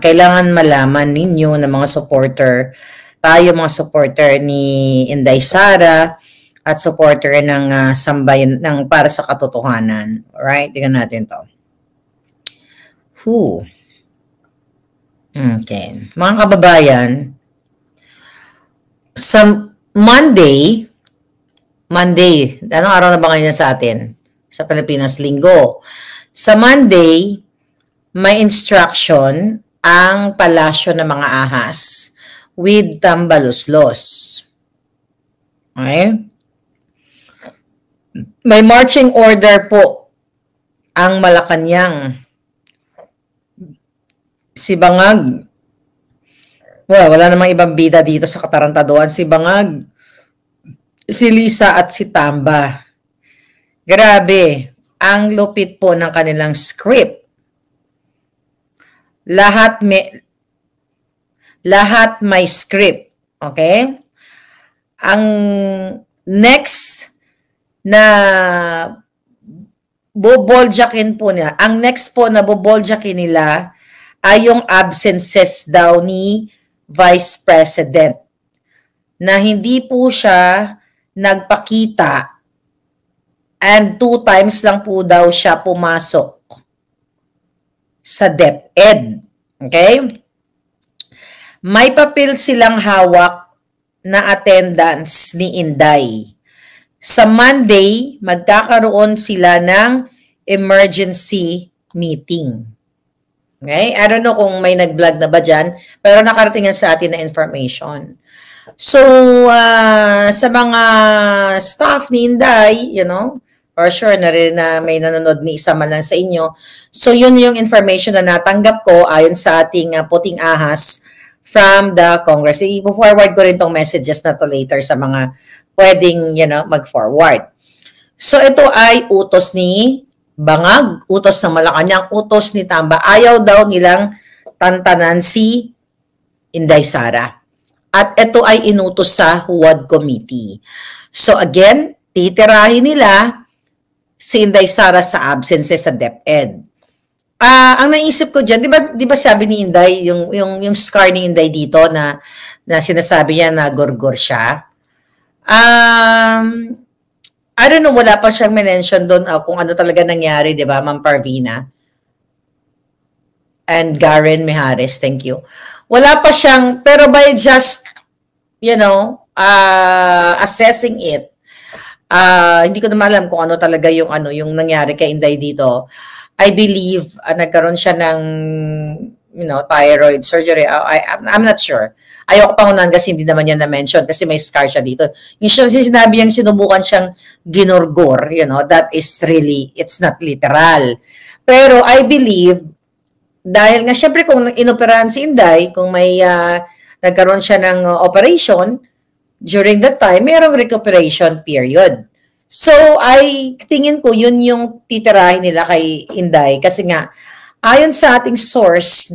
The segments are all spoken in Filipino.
kailangan malaman ninyo ng mga supporter, tayo mga supporter ni Inday Sara at supporter ng sambayan ng para sa katotohanan. Alright, tingnan natin to. Okay. Mga kababayan, sa Monday, anong araw na ba ngayon sa atin? Sa Pilipinas, Linggo. Sa Monday, may instruction ang palasyo ng mga ahas with tambaluslos. Okay? May marching order po ang Malacanang. Si Bangag. Well, wala namang ibang bida dito sa katarantaduan. Si Bangag, si Lisa at si Tamba. Grabe, ang lupit po ng kanilang script. Lahat may script. Okay? Ang next na boboljakin po niya, ang next po na boboljakin nila ay yung absences daw ni Vice President na hindi po siya nagpakita and 2 times lang po daw siya pumasok sa DepEd. Okay? May papel silang hawak na attendance ni Inday. Sa Monday, magkakaroon sila ng emergency meeting. Okay? I don't know kung may nag-vlog na ba dyan, pero nakarating sa atin na information. So, sa mga staff ni Inday, you know, for sure na rin na may nanonood ni isa man lang sa inyo. So, yun yung information na natanggap ko ayon sa ating puting ahas from the Congress. I-forward ko rin tong messages na to later sa mga pwedeng, you know, mag-forward. So, ito ay utos ni Bangag, utos ng Malacanang, utos ni Tamba. Ayaw daw nilang tantanan si Inday Sara. At ito ay inutos sa WOD Committee. So again, titirahin nila si Inday Sara sa absences sa DepEd. Ang naisip ko dyan, di ba sabi ni Inday, yung scar ni Inday dito na sinasabi niya na gorgor siya. I don't know, wala pa siyang mention doon kung ano talaga nangyari, di ba, Ma'am Parvina? And Garen Mijares, thank you. Wala pa siyang, pero by just, you know, assessing it, hindi ko naman alam kung ano talaga yung nangyari kay Inday dito. I believe, nagkaroon siya ng, you know, thyroid surgery. I'm not sure. Ayoko pangunahan kasi hindi naman yan na-mention kasi may scar siya dito. Yung sinabi niyang sinubukan siyang ginurgur, you know, that is really, it's not literal. Pero I believe, dahil nga syempre kung inoperahan si Inday, kung may nagkaroon siya ng operation, during that time, mayroong recuperation period. So, tingin ko yun yung titirahin nila kay Inday kasi nga, ayon sa ating source,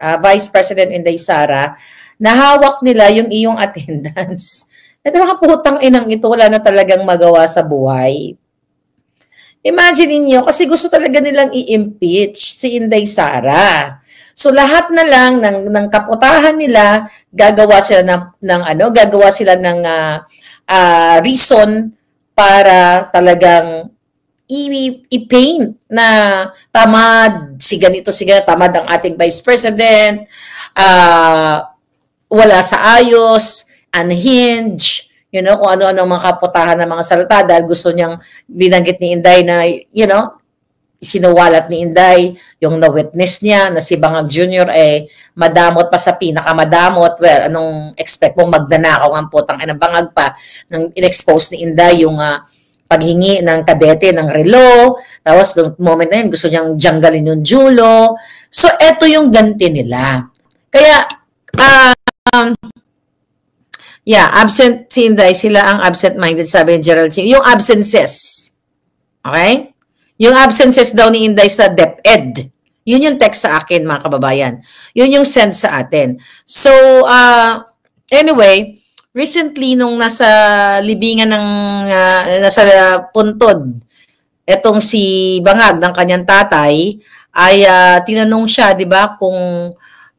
Vice President Inday Sara, nahawak nila yung iyong attendance. Ito mga putang inang ito, wala na talagang magawa sa buhay. Imagine niyo kasi gusto talaga nilang i-impeach si Inday Sara. So lahat na lang ng kaputahan nila, gagawa sila ng reason para talagang i-paint na tamad, si ganito, tamad ang ating Vice President, wala sa ayos, unhinged, you know, kung ano-ano mga kaputahan ng mga salita dahil gusto niyang binanggit ni Inday na, you know, sinuwalat ni Inday yung na-witness niya na si Bangag Jr. Madamot pa sa pinakamadamot. Well, anong expect mong magnanakaw ang putang ng Bangag pa nang in-expose ni Inday yung paghingi ng kadete ng relo. Tapos, nung moment na yun, gusto niyang janggalin yung julo. So, eto yung ganti nila. Kaya, absent si Inday, sila ang absent-minded, sabi ni Gerald. Yung absences. Okay? Yung absences daw ni Inday sa DepEd. Yun yung text sa akin, mga kababayan. Yun yung send sa atin. So, anyway, recently, nung nasa libingan ng, nasa puntod, etong si Bangag ng kanyang tatay, ay tinanong siya, di ba, kung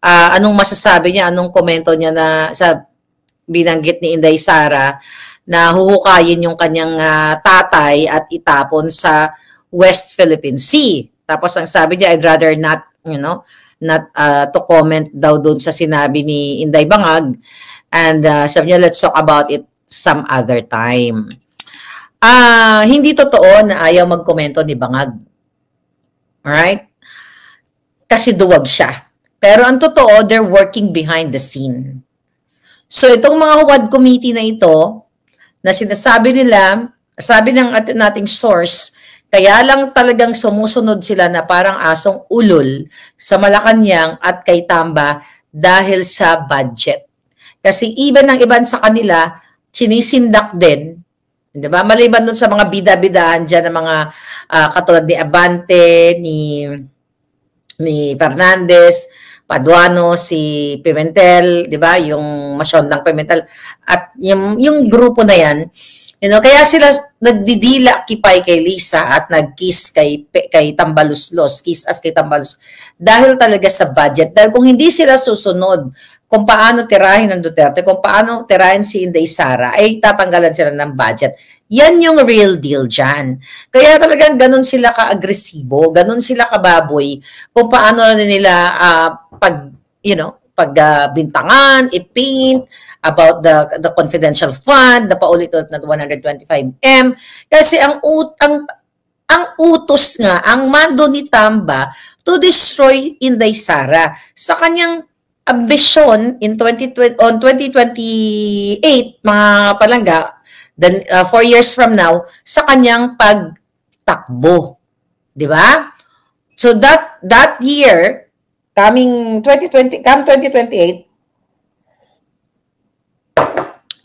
anong masasabi niya, anong komento niya na sa binanggit ni Inday Sara na huhukayin yung kanyang tatay at itapon sa West Philippine Sea. Tapos ang sabi niya, I'd rather not, not to comment daw doon sa sinabi ni Inday Bangag. And sabi niya, let's talk about it some other time. Hindi totoo na ayaw magkomento ni Bangag. Alright? Kasi duwag siya. Pero ang totoo, they're working behind the scene. So itong mga Huwad Committee na ito, na sinasabi nila, sabi ng nating source, kaya lang talagang sumusunod sila na parang asong ulol sa Malacanang at kay Tamba dahil sa budget. Kasi even ng iban sa kanila, sinisindak din. Diba? Maliban dun sa mga bida-bidahan dyan ng mga katulad ni Abante, ni Fernandez, Paduano, si Pimentel, di ba? Yung Masyondang Pimentel. At yung grupo na yan, kaya sila nagdidila kipay kay Lisa at nag-kiss kay Tambaluslos, kiss as kay Tambalus. Dahil talaga sa budget. Dahil kung hindi sila susunod kung paano tirahin ng Duterte, kung paano tirahin si Inday Sara, ay tatanggalan sila ng budget. Yan yung real deal dyan. Kaya talagang ganun sila ka-agresibo, ganun sila kababoy, kung paano nila pagbintangan, i-paint, about the confidential fund, na paulit-ulit na 125M. Kasi ang utos nga, ang mando ni Tamba to destroy Inday Sara sa kanyang ambisyon on 2028, mga palangga, then 4 years from now, sa kanyang pagtakbo. Di ba? So that year, come 2028,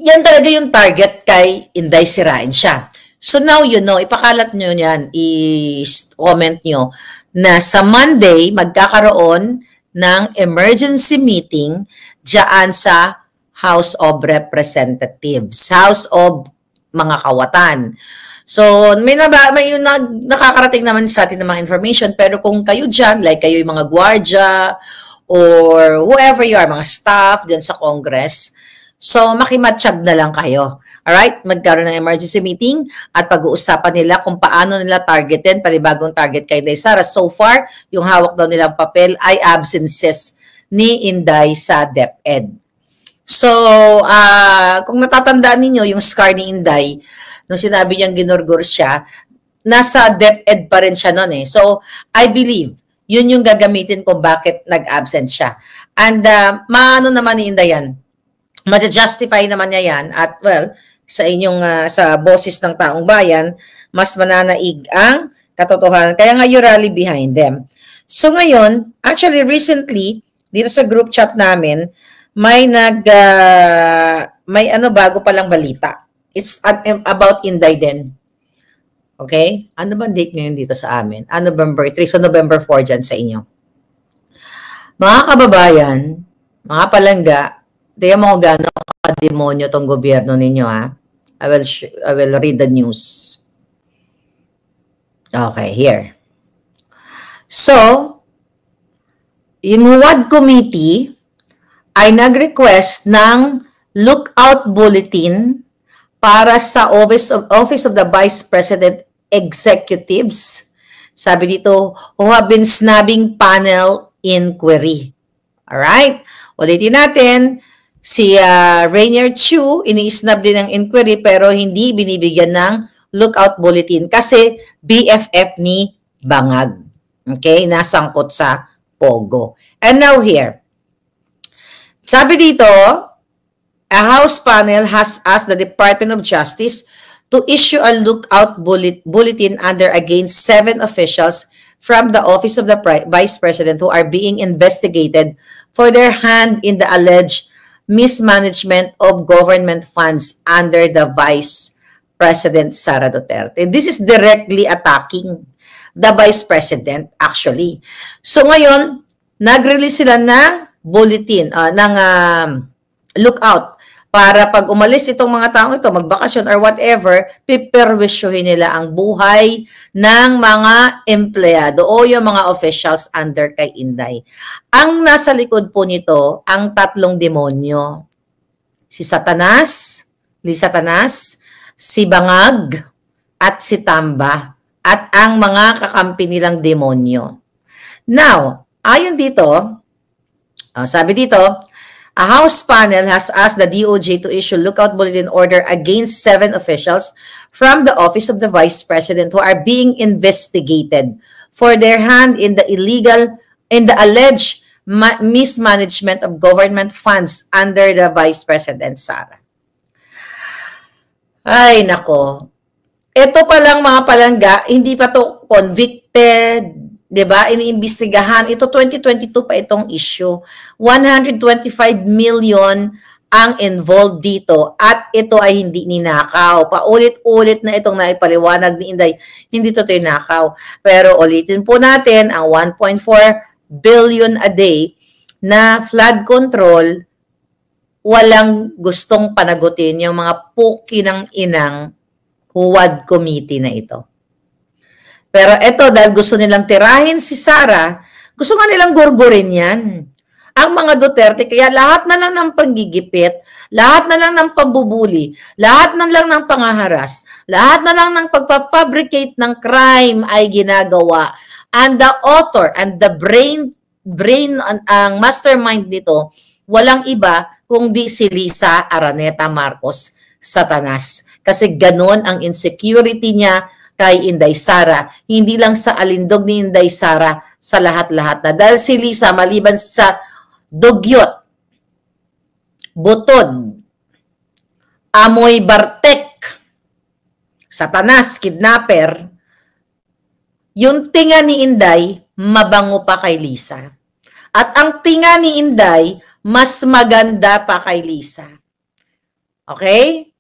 yan talaga yung target kay Inday, sirain siya. So now ipakalat nyo yan, i-comment nyo na sa Monday, magkakaroon ng emergency meeting diyan sa House of Representatives, House of mga kawatan. So, may nakakarating naman sa atin ng mga information, pero kung kayo dyan, like kayo yung mga gwardya or whoever you are, mga staff dyan sa Congress, so makimatsyag na lang kayo. Alright? Magkaroon ng emergency meeting at pag-uusapan nila kung paano nila targetin, panibagong target kay Inday Sara. So far, yung hawak daw nilang papel ay absences ni Inday sa DepEd. So, kung natatandaan ninyo, yung scar ni Inday, nung sinabi niyang ginurgur siya, nasa DepEd pa rin siya noon eh. So, I believe, yun yung gagamitin kung bakit nag-absent siya. And, maano naman ni Inday yan? Ma-justify naman niya yan at, well, sa inyong sa boses ng taong bayan, mas mananaig ang katotohanan. Kaya nga you rally behind them. So ngayon, actually recently, dito sa group chat namin, may bago palang balita. It's about Inday din. Okay? Ano ba date ngayon dito sa amin? November 3. So November 4 dyan sa inyo. Mga kababayan, mga palangga, tingnan mo kung gaano ka-demonyo tong gobyerno ninyo, ha? I will read the news. Okay, here. So, yung Huwad Committee ay nag-request ng lookout bulletin para sa Office of the Vice President Executives. Sabi dito, who have been snubbing panel inquiry. Alright? Ulitin natin. Si Rainier Chu, ini-snub din ng inquiry pero hindi binibigyan ng lookout bulletin kasi BFF ni Bangag. Okay? Nasangkot sa Pogo. And now here. Sabi dito, a House panel has asked the Department of Justice to issue a lookout bulletin under against 7 officials from the Office of the Vice President who are being investigated for their hand in the alleged mismanagement of government funds under the Vice President Sara Duterte. This is directly attacking the Vice President actually. So ngayon, nag-release sila ng bulletin, ng lookout para pag umalis itong mga taong ito, magbakasyon or whatever, piperwisyohin nila ang buhay ng mga empleyado o yung mga officials under kay Inday. Ang nasa likod po nito, ang tatlong demonyo. Si Satanas, si Bangag, at si Tamba, at ang mga kakampi nilang demonyo. Now, ayon dito, sabi dito, a House panel has asked the DOJ to issue lookout bulletin order against 7 officials from the Office of the Vice President who are being investigated for their hand in the alleged mismanagement of government funds under the Vice President Sara. Ay, nako. Ito palang mga palangga, hindi pa to convicted, 'di ba? Iniimbestigahan. Ito 2022 pa itong issue. 125 million ang involved dito at ito ay hindi ninakaw. Paulit-ulit na itong naipaliwanag ni Inday. Hindi to tinakaw. Pero ulitin po natin ang 1.4 billion a day na flood control, walang gustong panagutin yung mga puki ng inang Huwad Committee na ito. Pero ito, dahil gusto nilang tirahin si Sara, gusto nga nilang gurgurin yan. Ang mga Duterte, kaya lahat na lang ng panggigipit, lahat na lang ng pambubuli, lahat na lang ng pangaharas, lahat na lang ng pagpafabricate ng crime ay ginagawa. And the author and the brain ang mastermind nito, walang iba kundi si Lisa Araneta Marcos Satanas. Kasi ganun ang insecurity niya kay Inday Sara. Hindi lang sa alindog ni Inday Sara, sa lahat-lahat na. Dahil si Lisa, maliban sa dugyot, butod, amoy bartek, Satanas, kidnapper, yung tinga ni Inday, mabango pa kay Lisa. At ang tinga ni Inday, mas maganda pa kay Lisa. Okay?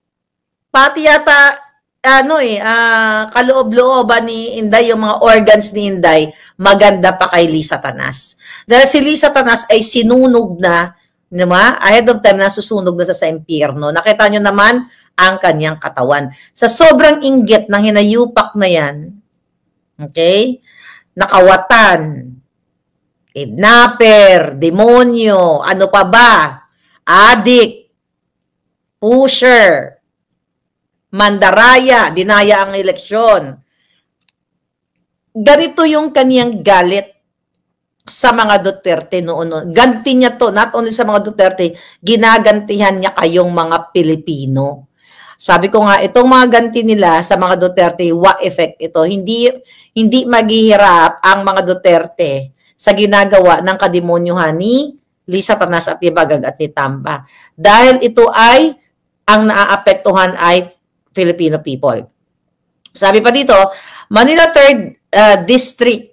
Pati yata, kaloob-looban ni Inday, yung mga organs ni Inday, maganda pa kay Lisa Tanas. Dahil si Lisa Tanas ay sinunog na, diba? Ahead of time na susunog na sa impyerno. Nakita nyo naman ang kanyang katawan. Sa sobrang inggit ng hinayupak na yan, okay? Nakawatan, kidnapper, demonyo, ano pa ba? Addict, pusher, mandaraya, dinaya ang eleksyon. Ganito yung kaniyang galit sa mga Duterte noon. Ganti niya to, not only sa mga Duterte, ginagantihan niya kayong mga Pilipino. Sabi ko nga, itong mga ganti nila sa mga Duterte, what effect ito? Hindi maghihirap ang mga Duterte sa ginagawa ng kademonyuhan ni Lisa Tanas at ni Bagag at ni Tamba. Dahil ito ay, ang naaapektuhan ay Filipino people. Sabi pa dito, Manila 3rd District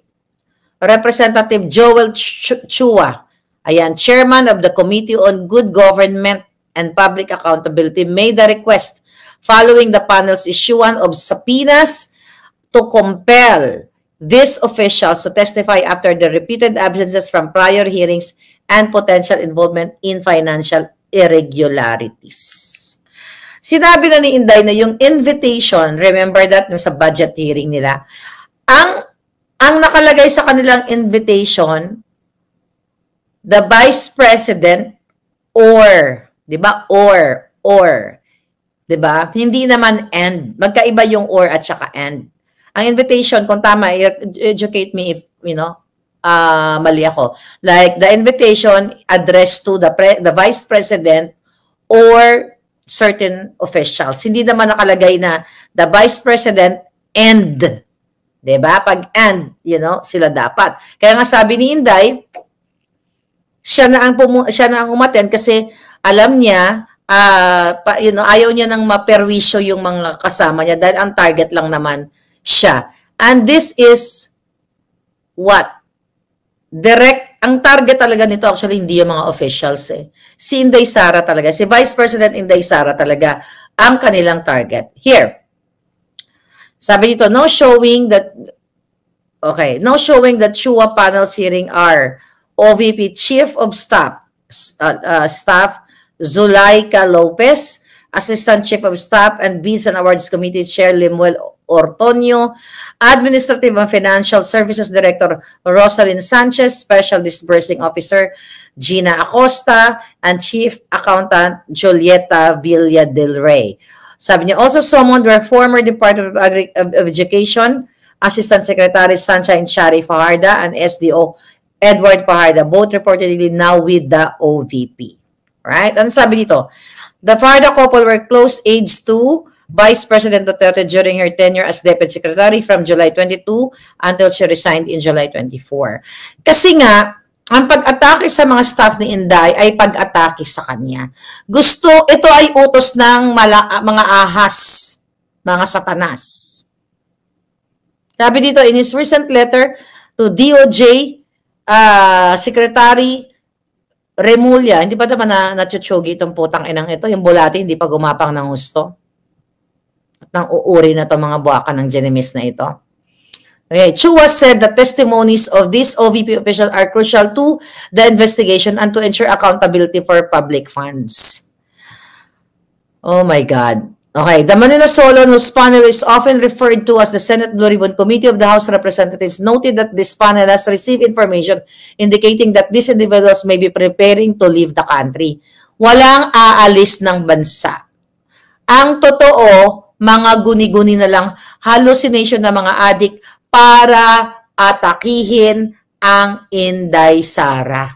Representative Joel Chua, ayan, Chairman of the Committee on Good Government and Public Accountability, made a request following the panel's issuance of subpoenas to compel these officials to testify after the repeated absences from prior hearings and potential involvement in financial irregularities. Sinabi na ni Inday na yung invitation, remember that sa budget hearing nila, ang nakalagay sa kanilang invitation, the Vice President or, di ba? Or, di ba? Hindi naman and. Magkaiba yung or at saka and. Ang invitation, kung tama, educate me if, mali ako. Like, the invitation addressed to the Vice President or certain officials. Hindi naman nakalagay na the Vice President and, diba? Pag and, sila dapat. Kaya nga sabi ni Inday, siya na ang umattend kasi alam niya, ayaw niya nang maperwisyo yung mga kasama niya dahil ang target lang naman siya. And this is what? Direct, ang target talaga nito actually hindi yung mga officials eh. Si Inday Sara talaga, si Vice President Inday Sara talaga ang kanilang target. Here, sabi dito, no showing that Chua panel's hearing are OVP Chief of Staff Zulaika Lopez, Assistant Chief of Staff and Bids and Awards Committee Chair Limuel Ortonio, Administrative and Financial Services Director Rosalyn Sanchez, Special Disbursing Officer Gina Acosta, and Chief Accountant Julieta Villa del Rey. Sabi niya, also summoned were former Department of Education, Assistant Secretary Sunshine Shari Fajarda, and SDO Edward Fajarda, both reportedly now with the OVP. Right? Ano sabi dito? The Fajarda couple were close aides to Vice President Duterte during her tenure as Deputy Secretary from July 22 until she resigned in July 24. Kasi nga, ang pag-atake sa mga staff ni Inday ay pag-atake sa kanya. Ito ay utos ng mga ahas, mga satanas. Sabi dito, in his recent letter to DOJ, Secretary Remulla, hindi pa naman natsuchugi itong putang inang ito, yung bulati hindi pa gumapang ng gusto. At nang uuri na itong mga buwakan ng Genemis na ito. Okay, Chua said the testimonies of these OVP officials are crucial to the investigation and to ensure accountability for public funds. Oh my God. Okay, the Manila Solon, whose panel is often referred to as the Senate Blue Ribbon Committee of the House of Representatives, noted that this panel has received information indicating that these individuals may be preparing to leave the country. Walang aalis ng bansa. Ang totoo, mga guni-guni na lang, hallucination ng mga adik para atakihin ang Inday Sara.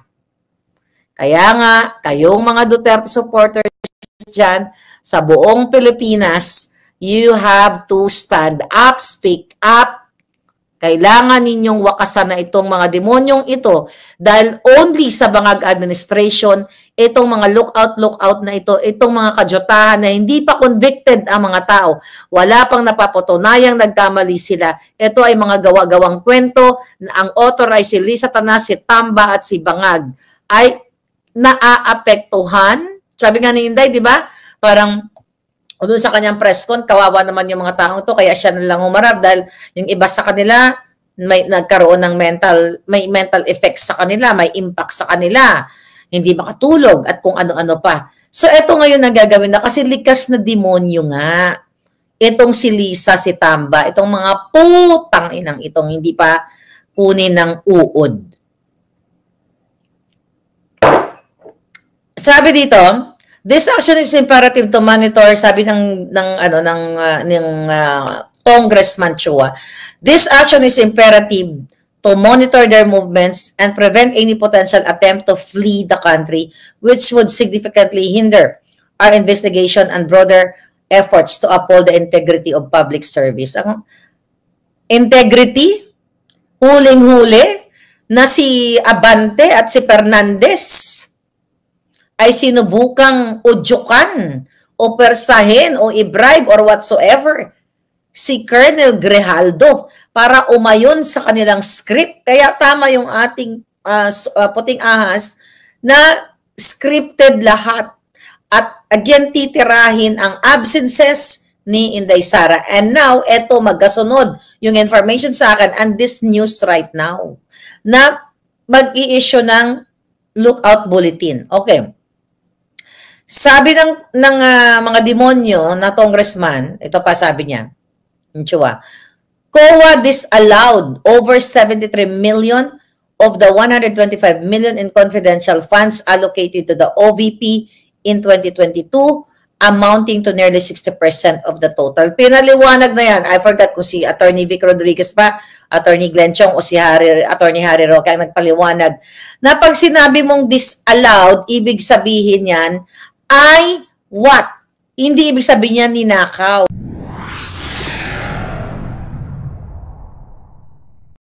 Kaya nga, kayong mga Duterte supporters dyan, sa buong Pilipinas, you have to stand up, speak up. Kailangan ninyong wakasan na itong mga demonyong ito dahil only sa Bangag administration, itong mga lookout na ito, itong mga kajotahan na hindi pa convicted ang mga tao, wala pang napapatunayang nagkamali sila. Ito ay mga gawa-gawang kwento na ang authorized si Lisa Tanas, si Tamba at si Bangag ay naaapektuhan. Sabi nga ni Inday, di ba? Parang doon sa kanyang press con, kawawa naman yung mga taong to, kaya siya na lang umarap dahil yung iba sa kanila may nagkaroon ng may mental effects sa kanila, may impact sa kanila, hindi makatulog at kung ano-ano pa. So eto ngayon ang gagawin na kasi likas na demonyo nga. Itong si Lisa, si Tamba, itong mga putang inang itong hindi pa kunin ng uod. Sabi dito, this action is imperative to monitor, sabi ng Congressman Chua. This action is imperative to monitor their movements and prevent any potential attempt to flee the country, which would significantly hinder our investigation and broader efforts to uphold the integrity of public service. Ang integrity, huling-huli na si Abante at si Fernandez ay sinubukang udyukan o persahin o i-bribe or whatsoever si Colonel Grijaldo para umayon sa kanilang script. Kaya tama yung ating puting ahas na scripted lahat. At again, titirahin ang absences ni Inday Sara. And now, eto magkasunod yung information sa akin and this news right now na mag-i-issue ng lookout bulletin. Okay. Sabi ng mga demonyo na congressman, ito pa sabi niya, Chua, COA disallowed over 73 million of the 125 million in confidential funds allocated to the OVP in 2022, amounting to nearly 60% of the total. Pinaliwanag na yan. I forgot kung si Attorney Vic Rodriguez pa, Attorney Glenn Chong o si Attorney Harry Roque ang nagpaliwanag na pag sinabi mong disallowed, ibig sabihin yan ay what? Hindi ibig sabihin niya ninakaw.